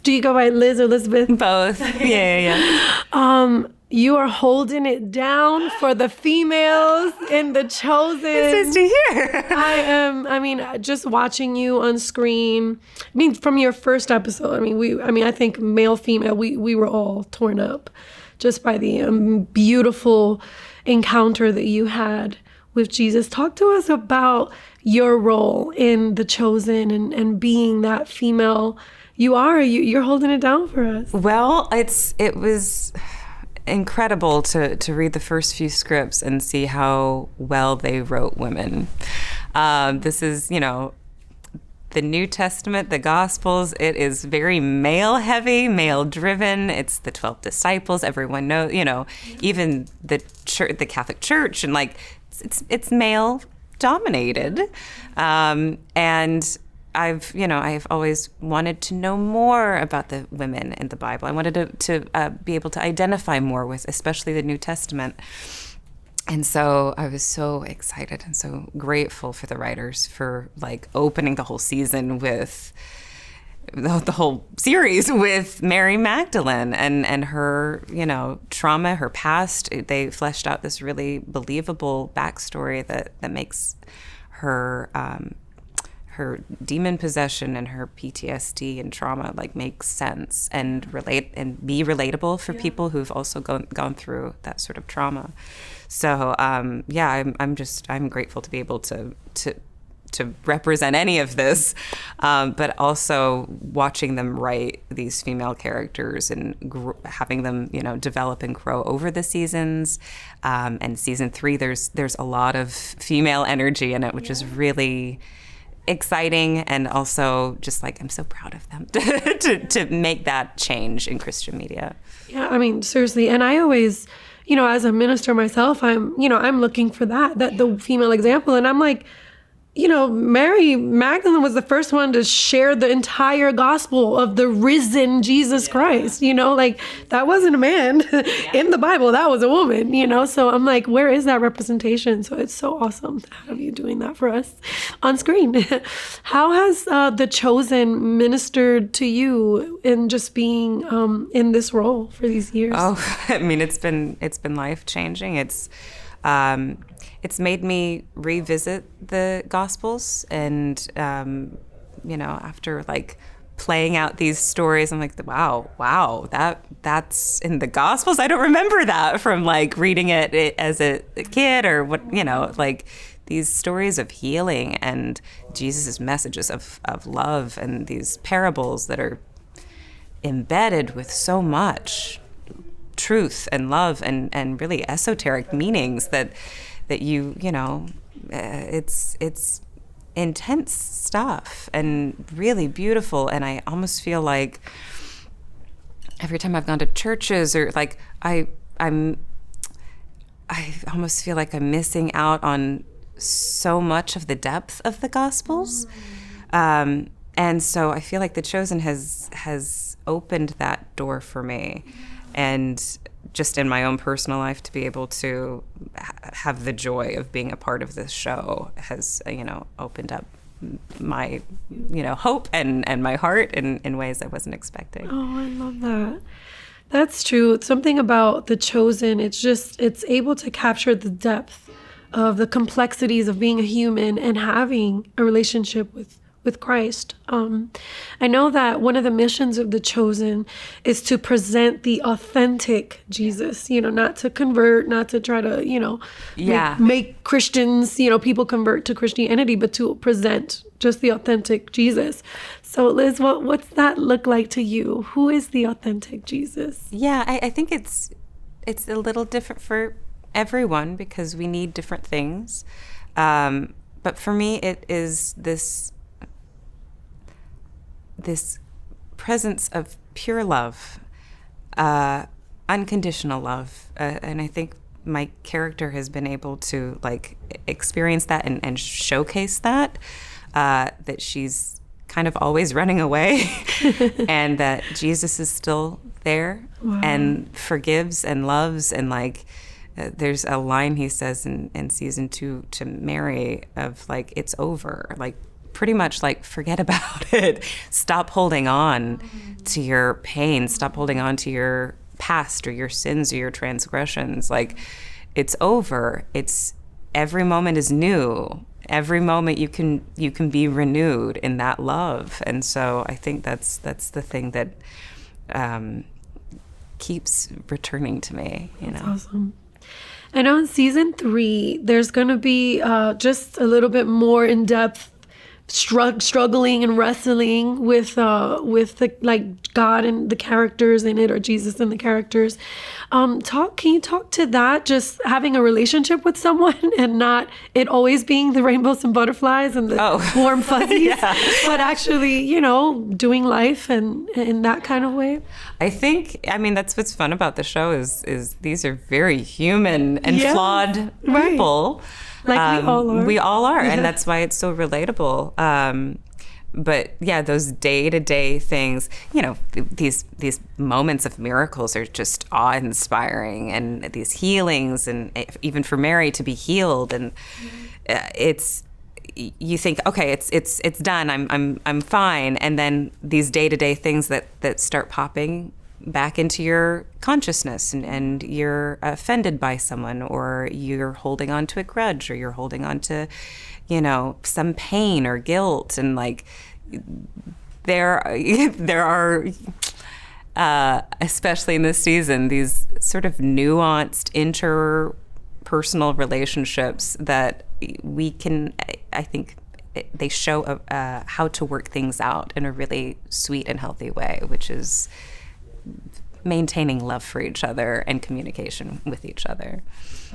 Do you go by Liz or Elizabeth? Both. Yeah. You are holding it down for the females in The Chosen. It's nice to hear. I mean, just watching you on screen. I mean, from your first episode, I think male, female, we were all torn up just by the beautiful encounter that you had with Jesus. Talk to us about your role in The Chosen and being that female you're holding it down for us. Well, it was incredible to read the first few scripts and see how well they wrote women. This is, the New Testament, the Gospels. It is very male heavy, male driven. It's the 12 disciples. Everyone knows, even the church, the Catholic Church, and it's male dominated. And I've always wanted to know more about the women in the Bible. I wanted to be able to identify more with, especially the New Testament. And so I was so excited and so grateful for the writers for opening the whole season with the whole series with Mary Magdalene and her, trauma, her past. They fleshed out this really believable backstory that makes her her demon possession and her PTSD and trauma makes sense and be relatable for people who've also gone through that sort of trauma. So I'm grateful to be able to represent any of this, but also watching them write these female characters and having them develop and grow over the seasons. And season 3, there's a lot of female energy in it, which is really exciting, and also just I'm so proud of them to make that change in Christian media. Yeah, seriously. And I always, as a minister myself, I'm looking for that the female example, and I'm like, Mary Magdalene was the first one to share the entire gospel of the risen Jesus Christ, that wasn't a man in the Bible, that was a woman, so I'm like, where is that representation? So it's so awesome to have you doing that for us on screen. How has The Chosen ministered to you in just being in this role for these years? Oh, it's been life-changing. It's made me revisit the Gospels, and after playing out these stories, I'm like, wow, that's in the Gospels. I don't remember that from reading it as a kid or what, these stories of healing and Jesus' messages of love, and these parables that are embedded with so much truth and love and really esoteric meanings that it's intense stuff and really beautiful. And I almost feel like every time I've gone to churches or I almost feel like I'm missing out on so much of the depth of the Gospels. And so I feel like The Chosen has opened that door for me. And just in my own personal life, to be able to have the joy of being a part of this show has, opened up my, hope and my heart in ways I wasn't expecting. Oh, I love that. That's true. It's something about The Chosen. It's able to capture the depth of the complexities of being a human and having a relationship with Christ. I know that one of the missions of The Chosen is to present the authentic Jesus, not to convert, not to try to, make Christians, people convert to Christianity, but to present just the authentic Jesus. So Liz, what's that look like to you? Who is the authentic Jesus? Yeah, I think it's a little different for everyone because we need different things. But for me, it is this presence of pure love, unconditional love. And I think my character has been able to experience that and showcase that she's kind of always running away and that Jesus is still there. Wow. And forgives and loves. And there's a line he says in season 2 to Mary of it's over. pretty much like, forget about it. Stop holding on to your pain. Stop holding on to your past or your sins or your transgressions. Like, it's over. It's every moment is new. Every moment you can be renewed in that love. And so I think that's the thing that keeps returning to me. That's awesome. I know in season 3, there's going to be just a little bit more in depth struggling and wrestling with the, like, God and the characters in it, or Jesus and the characters. Can you talk to that? Just having a relationship with someone and not it always being the rainbows and butterflies and the warm fuzzies, but actually, doing life and in that kind of way. I think, that's what's fun about the show is these are very human and flawed people. Like we all are. We all are, and that's why it's so relatable. But yeah, those day-to-day things, these moments of miracles are just awe-inspiring, and these healings, and even for Mary to be healed, and you think, okay, it's done. I'm fine, and then these day-to-day things that start popping back into your consciousness, and you're offended by someone, or you're holding on to a grudge, or you're holding on to, some pain or guilt, and like there are especially in this season, these sort of nuanced interpersonal relationships that we can, I think, they show how to work things out in a really sweet and healthy way, which is maintaining love for each other and communication with each other.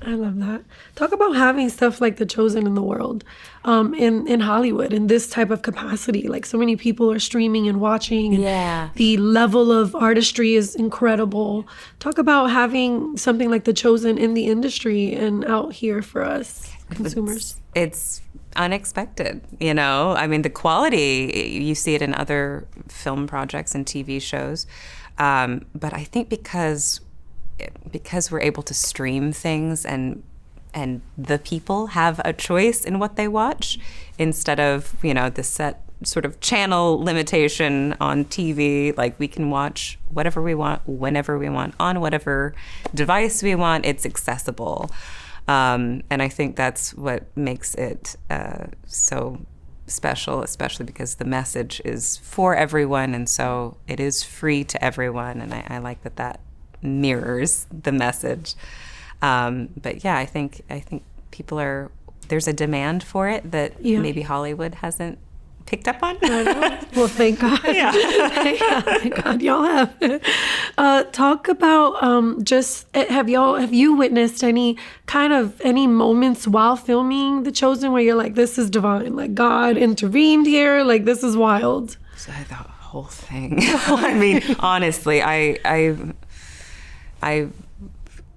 I love that. Talk about having stuff like The Chosen in the world, in Hollywood, in this type of capacity. Like, so many people are streaming and watching. And the level of artistry is incredible. Talk about having something like The Chosen in the industry and out here for us consumers. It's unexpected, the quality, you see it in other film projects and TV shows. But I think because we're able to stream things and the people have a choice in what they watch, instead of, the set sort of channel limitation on TV, like we can watch whatever we want, whenever we want, on whatever device we want. It's accessible. And I think that's what makes it so special, especially because the message is for everyone, and so it is free to everyone, and I like that mirrors the message. But yeah, I think people there's a demand for it that maybe Hollywood hasn't picked up on. Well, thank God. Thank God y'all have. Talk about have you witnessed any moments while filming The Chosen where you're like, this is divine, like God intervened here, like this is wild? So the whole thing. Honestly, I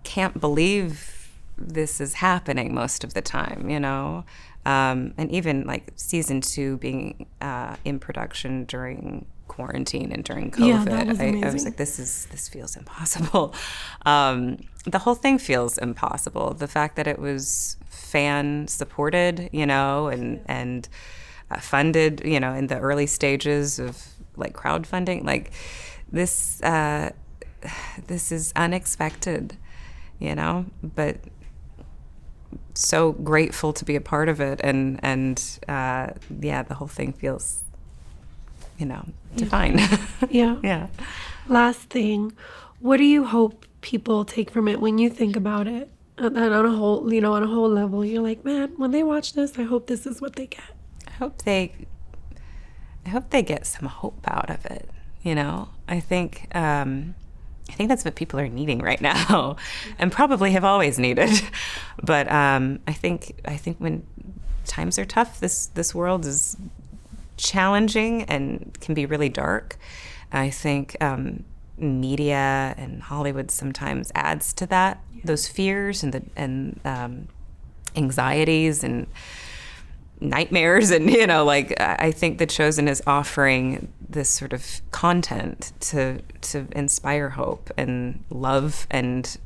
can't believe this is happening most of the time, and even like season 2 being in production during quarantine and during COVID, that was amazing. I was like, this feels impossible. The whole thing feels impossible. The fact that it was fan supported, and funded, in the early stages of like crowdfunding, like this is unexpected, but so grateful to be a part of it, and the whole thing feels, divine. Yeah. Last thing, what do you hope people take from it when you think about it? And on a whole, on a whole level, you're like, man, when they watch this, I hope this is what they get. I hope they get some hope out of it. I think that's what people are needing right now, and probably have always needed. But I think when times are tough, this world is challenging and can be really dark. I think media and Hollywood sometimes adds to that, those fears and anxieties and nightmares, and I think The Chosen is offering this sort of content to inspire hope and love, and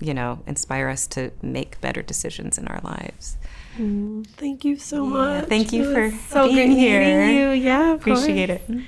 inspire us to make better decisions in our lives. Thank you so much. Thank you for so being great here. meeting you. Yeah, of Appreciate course. it.